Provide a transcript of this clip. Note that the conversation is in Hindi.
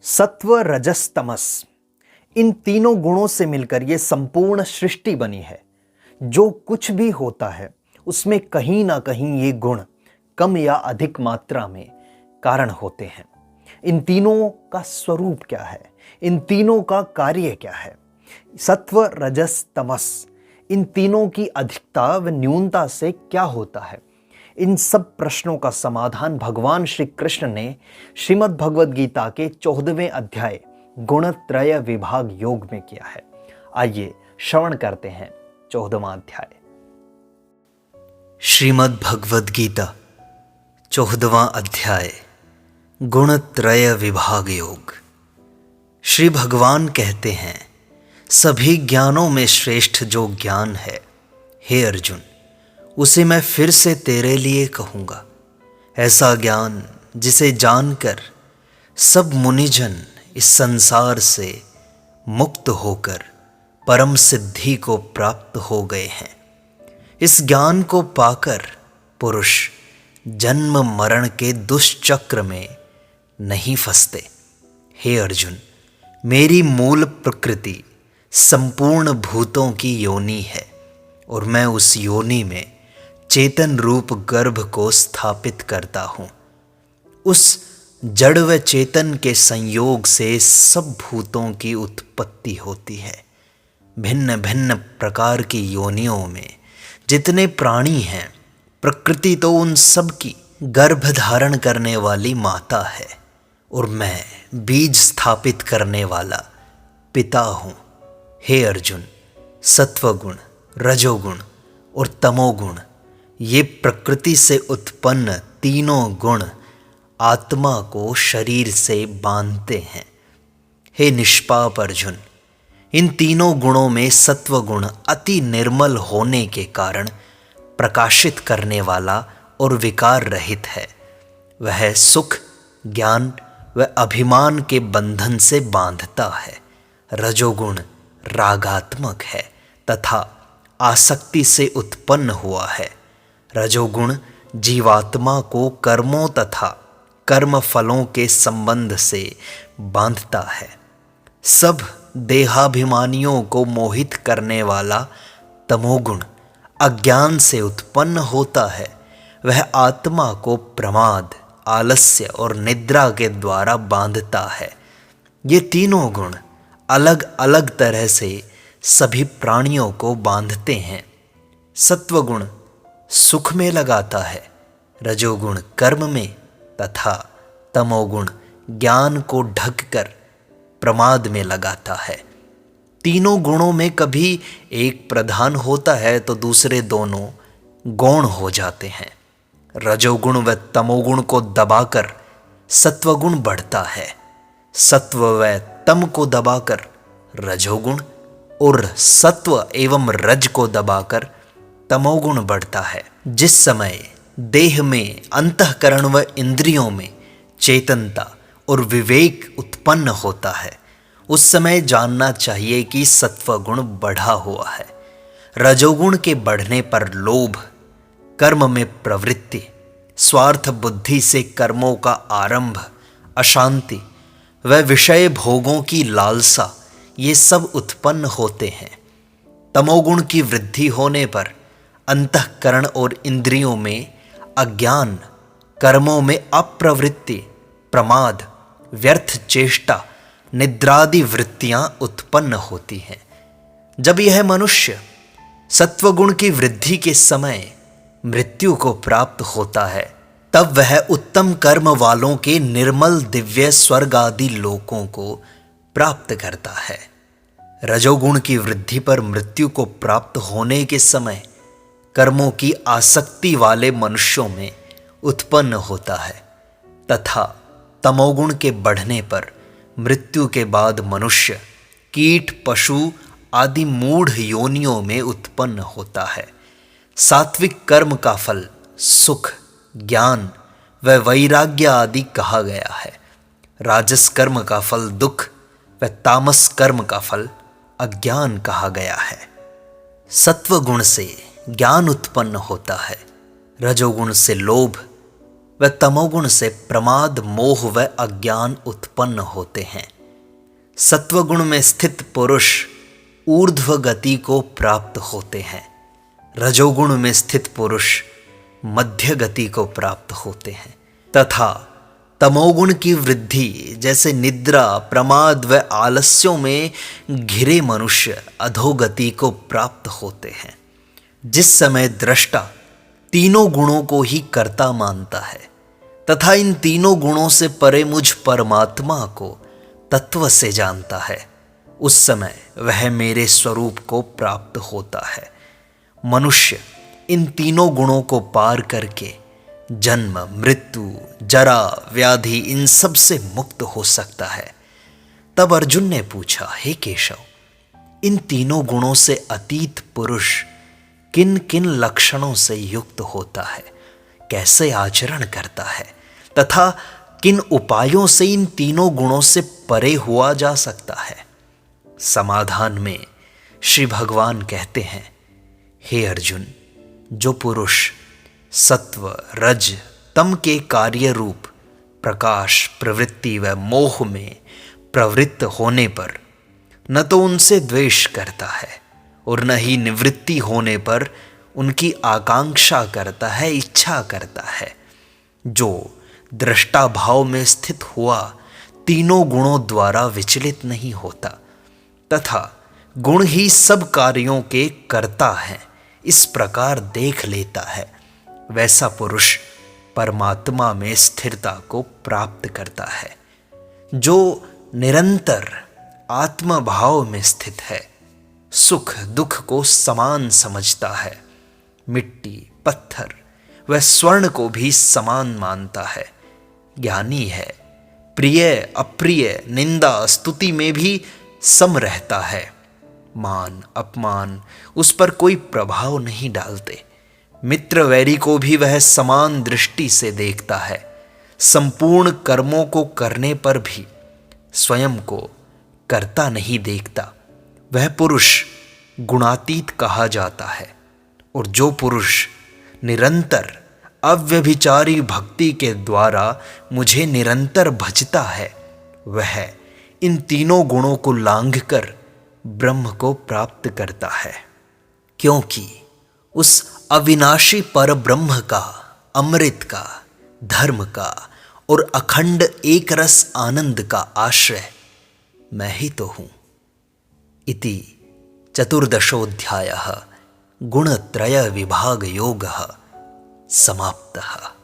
सत्व रजस तमस, इन तीनों गुणों से मिलकर यह संपूर्ण सृष्टि बनी है। जो कुछ भी होता है उसमें कहीं ना कहीं ये गुण कम या अधिक मात्रा में कारण होते हैं। इन तीनों का स्वरूप क्या है, इन तीनों का कार्य क्या है? सत्व रजस तमस, इन तीनों की अधिकता व न्यूनता से क्या होता है? इन सब प्रश्नों का समाधान भगवान श्री कृष्ण ने श्रीमद् भगवद गीता के 14वें अध्याय गुणत्रय विभाग योग में किया है। आइए श्रवण करते हैं 14वां अध्याय। श्रीमद् भगवद गीता 14वां अध्याय गुणत्रय विभाग योग। श्री भगवान कहते हैं, सभी ज्ञानों में श्रेष्ठ जो ज्ञान है, हे अर्जुन, उसे मैं फिर से तेरे लिए कहूँगा। ऐसा ज्ञान जिसे जानकर सब मुनिजन इस संसार से मुक्त होकर परम सिद्धि को प्राप्त हो गए हैं। इस ज्ञान को पाकर पुरुष जन्म मरण के दुष्चक्र में नहीं फंसते। हे अर्जुन, मेरी मूल प्रकृति संपूर्ण भूतों की योनि है और मैं उस योनि में चेतन रूप गर्भ को स्थापित करता हूँ। उस जड़ व चेतन के संयोग से सब भूतों की उत्पत्ति होती है। भिन्न भिन्न प्रकार की योनियों में जितने प्राणी हैं, प्रकृति तो उन सब की गर्भ धारण करने वाली माता है और मैं बीज स्थापित करने वाला पिता हूँ। हे अर्जुन, सत्वगुण, रजोगुण और तमोगुण, ये प्रकृति से उत्पन्न तीनों गुण आत्मा को शरीर से बांधते हैं। हे निष्पाप अर्जुन, इन तीनों गुणों में सत्वगुण अति निर्मल होने के कारण प्रकाशित करने वाला और विकार रहित है। वह सुख, ज्ञान व अभिमान के बंधन से बांधता है। रजोगुण रागात्मक है तथा आसक्ति से उत्पन्न हुआ है। रजोगुण जीवात्मा को कर्मों तथा कर्म फलों के संबंध से बांधता है। सब देहाभिमानियों को मोहित करने वाला तमोगुण अज्ञान से उत्पन्न होता है। वह आत्मा को प्रमाद, आलस्य और निद्रा के द्वारा बांधता है। ये तीनों गुण अलग अलग तरह से सभी प्राणियों को बांधते हैं। सत्वगुण सुख में लगाता है, रजोगुण कर्म में तथा तमोगुण ज्ञान को ढककर प्रमाद में लगाता है। तीनों गुणों में कभी एक प्रधान होता है तो दूसरे दोनों गौण हो जाते हैं। रजोगुण व तमोगुण को दबाकर सत्वगुण बढ़ता है। सत्व व तम को दबाकर रजोगुण और सत्व एवं रज को दबाकर तमोगुण बढ़ता है। जिस समय देह में अंतःकरण व इंद्रियों में चेतनता और विवेक उत्पन्न होता है, उस समय जानना चाहिए कि सत्वगुण बढ़ा हुआ है। रजोगुण के बढ़ने पर लोभ, कर्म में प्रवृत्ति, स्वार्थ बुद्धि से कर्मों का आरंभ, अशांति व विषय भोगों की लालसा, ये सब उत्पन्न होते हैं। तमोगुण की वृद्धि होने पर अंतःकरण और इंद्रियों में अज्ञान, कर्मों में अप्रवृत्ति, प्रमाद, व्यर्थ चेष्टा, निद्रादि वृत्तियां उत्पन्न होती हैं। जब यह मनुष्य सत्वगुण की वृद्धि के समय मृत्यु को प्राप्त होता है, तब वह उत्तम कर्म वालों के निर्मल दिव्य स्वर्ग आदि लोकों को प्राप्त करता है। रजोगुण की वृद्धि पर मृत्यु को प्राप्त होने के समय कर्मों की आसक्ति वाले मनुष्यों में उत्पन्न होता है तथा तमोगुण के बढ़ने पर मृत्यु के बाद मनुष्य कीट, पशु आदि मूढ़ योनियों में उत्पन्न होता है। सात्विक कर्म का फल सुख, ज्ञान व वैराग्य आदि कहा गया है। राजस कर्म का फल दुख व तामस कर्म का फल अज्ञान कहा गया है। सत्वगुण से ज्ञान उत्पन्न होता है, रजोगुण से लोभ, व तमोगुण से प्रमाद, मोह व अज्ञान उत्पन्न होते हैं। सत्वगुण में स्थित पुरुष ऊर्ध्व गति को प्राप्त होते हैं। रजोगुण में स्थित पुरुष मध्य गति को प्राप्त होते हैं तथा तमोगुण की वृद्धि जैसे निद्रा, प्रमाद व आलस्यों में घिरे मनुष्य अधोगति को प्राप्त होते हैं। जिस समय दृष्टा तीनों गुणों को ही कर्ता मानता है तथा इन तीनों गुणों से परे मुझ परमात्मा को तत्व से जानता है, उस समय वह मेरे स्वरूप को प्राप्त होता है। मनुष्य इन तीनों गुणों को पार करके जन्म, मृत्यु, जरा, व्याधि इन सब से मुक्त हो सकता है। तब अर्जुन ने पूछा, हे केशव, इन तीनों गुणों से अतीत पुरुष किन किन लक्षणों से युक्त होता है, कैसे आचरण करता है तथा किन उपायों से इन तीनों गुणों से परे हुआ जा सकता है? समाधान में श्री भगवान कहते हैं, हे अर्जुन, जो पुरुष सत्व, रज, तम के कार्य रूप प्रकाश, प्रवृत्ति व मोह में प्रवृत्त होने पर न तो उनसे द्वेष करता है और न ही निवृत्ति होने पर उनकी आकांक्षा करता है, इच्छा करता है, जो दृष्टा भाव में स्थित हुआ तीनों गुणों द्वारा विचलित नहीं होता तथा गुण ही सब कार्यों के कर्ता हैं, इस प्रकार देख लेता है, वैसा पुरुष परमात्मा में स्थिरता को प्राप्त करता है। जो निरंतर आत्मभाव में स्थित है, सुख दुख को समान समझता है, मिट्टी, पत्थर व स्वर्ण को भी समान मानता है, ज्ञानी है, प्रिय अप्रिय, निंदा स्तुति में भी सम रहता है, मान अपमान उस पर कोई प्रभाव नहीं डालते, मित्र वैरी को भी वह समान दृष्टि से देखता है, संपूर्ण कर्मों को करने पर भी स्वयं को कर्ता नहीं देखता, वह पुरुष गुणातीत कहा जाता है। और जो पुरुष निरंतर अव्यभिचारी भक्ति के द्वारा मुझे निरंतर भजता है, वह इन तीनों गुणों को लांघकर ब्रह्म को प्राप्त करता है, क्योंकि उस अविनाशी पर ब्रह्म का, अमृत का, धर्म का और अखंड एक रस आनंद का आश्रय मैं ही तो हूं। इति चतुर्दशोऽध्यायः गुणत्रय विभाग योगः समाप्तः।